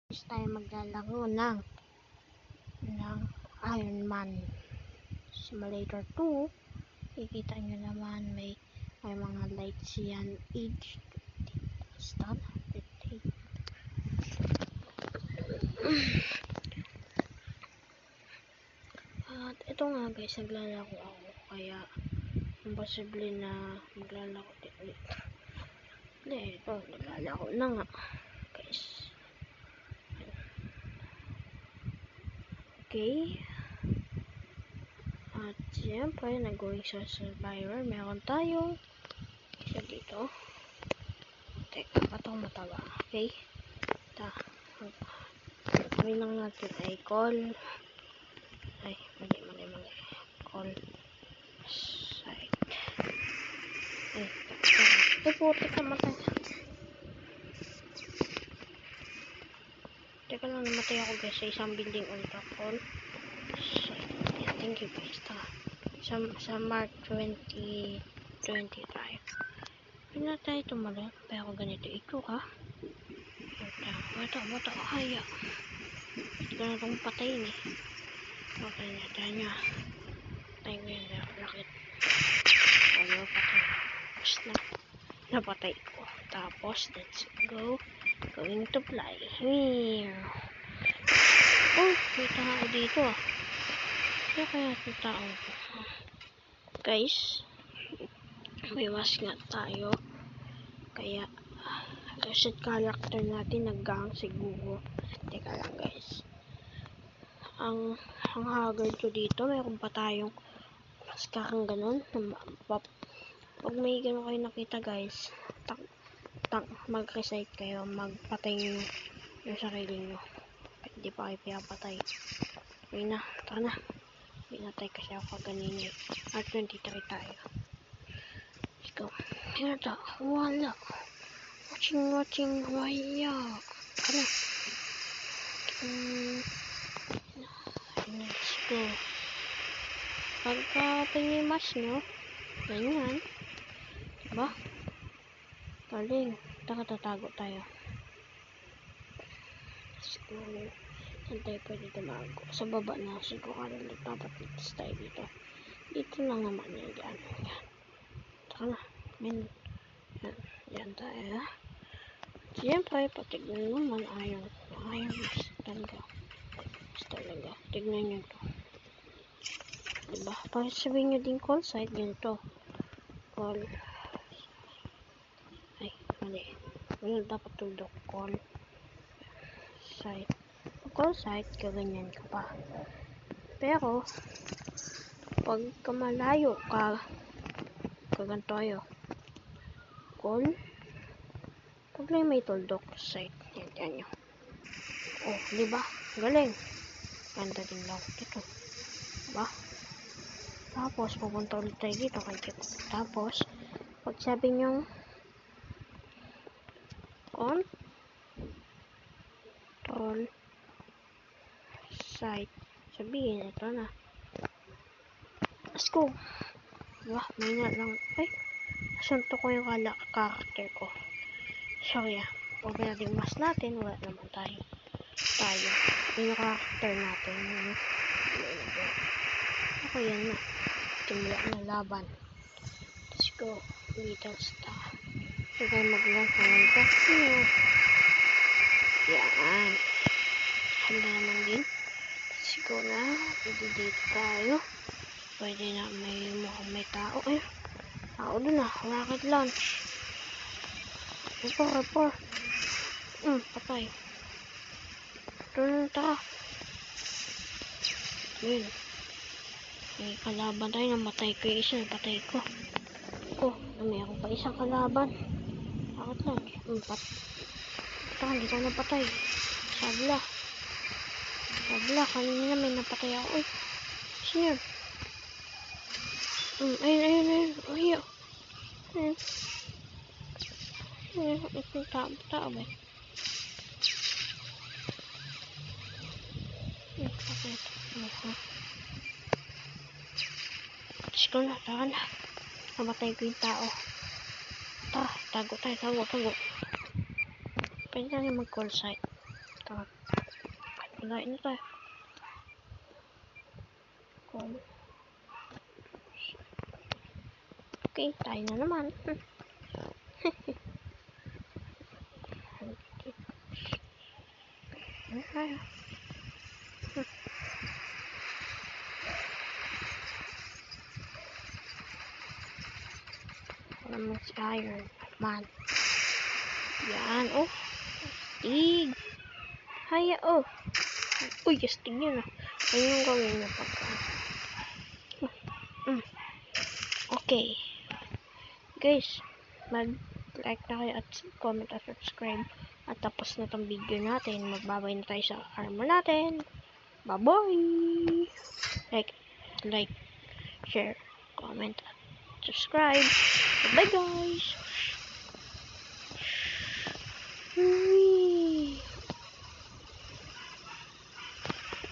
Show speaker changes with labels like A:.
A: Gusto tayo maglalaro ng Iron Man Simulator 2. Kikita nyo naman may mga lights yan. Age start. At ito nga guys, naglalaro ako, kaya imposible na maglalaro din ulit. Ito, naglalaro na nga guys. Okay. At siyempre, nag-going sa survivor. Meron tayong isa dito. Teka, patong mataba. Okay. Gawin lang natin ay call. Ay, mali. Call site. Ay, puti ka matay. Teka lang, namatay ako guys sa isang building ulit. Call site. Yeah, thank you guys. Sa Mark 2025. Hindi na tayo tumalon. Pero ganito itsura. Bata, kaya. Hindi ko na itong patayin eh. Okay na, tayo niya. Patay ko yan, lakit. Ayaw patay. Tapos na. Napatay ko. Tapos, let's go. Going to fly. Here. Oh, may tao dito ah. Kaya ito tao ko. Guys, may mask nga tayo. Kaya, reset character natin nag-gang siguro. Teka lang guys. Ang haggard ko dito, mayroon pa tayong maskarang ganun. Pag may ganun kayo nakita guys, mag-reset kayo, magpatay nyo yung sarili nyo. Hindi pa kayo pinapatay. Okay na, tara na. Pinatay kasi ako kanina. R23 tayo. Let's go. Yan na, wala. Watching, waya. Tara. Let's go. Pagka pinimas nyo, ganyan. Diba? Galing. Tatago tayo. Let's go. Saan tayo pwede tumago? Sa baba na siguro. Dapat litis tayo dito. Dito lang naman yan. Yan. Taka na. Yan tayo. Siyempre, patignan naman ayaw talaga. Tignan nyo to. Diba? Pag sabihin nyo din call site, ganito. Call. Ay, mali. Wala dapat tuldok. Call site. Call site, kaganyan ka pa. Pero, pag kamalayo ka, kaganto kayo. Call. Pag lang may tuldok site, yan nyo. Oh, diba? Galing. Ganda din lang dito. Diba? Tapos, pupunta ulit tayo dito. Tapos, pag sabi nyo, control site, sabihin, ito na. Let's go. Diba? May na lang. Ay, nasunto ko yung character ko. Sorry ah. Pag natin mas natin, wala naman tayo. Yung character natin. Ako yan na. Simula na laban. Let's go. Little star. Huwag mag-lang naman ko. Yan. Handa naman din. Let's go na. Pwede dito tayo. Pwede na mukhang may tao. Ayun. Tao dun ah. Rocket launch. Report. Patay. Tara. Ayun. May kalaban tayo. Namatay ko yung isa. Patay ko. Mayroon pa isang kalaban. Rocket launch. Hindi ko napatay. Sabla. Kanina may napatay ako. Uy. Sino yun? Ayun. Ayun. Ito tao ba? Let's go na. Tara na. Namatay ko yung tao. Tara. Tago. Pwede na mag-call site. Palain na tayo. Okay, tayo na naman. Naman si Iron Man. Yan, oh. Astig. Haya, oh. Uy, astig yun, oh. Ayun yung gawin niya pagka. Okay. Guys, mag-like na kayo at comment at subscribe. At tapos na tong video natin. Magbabay na tayo sa armor natin. Bye-bye! Like, share, comment, at subscribe. Bye guys!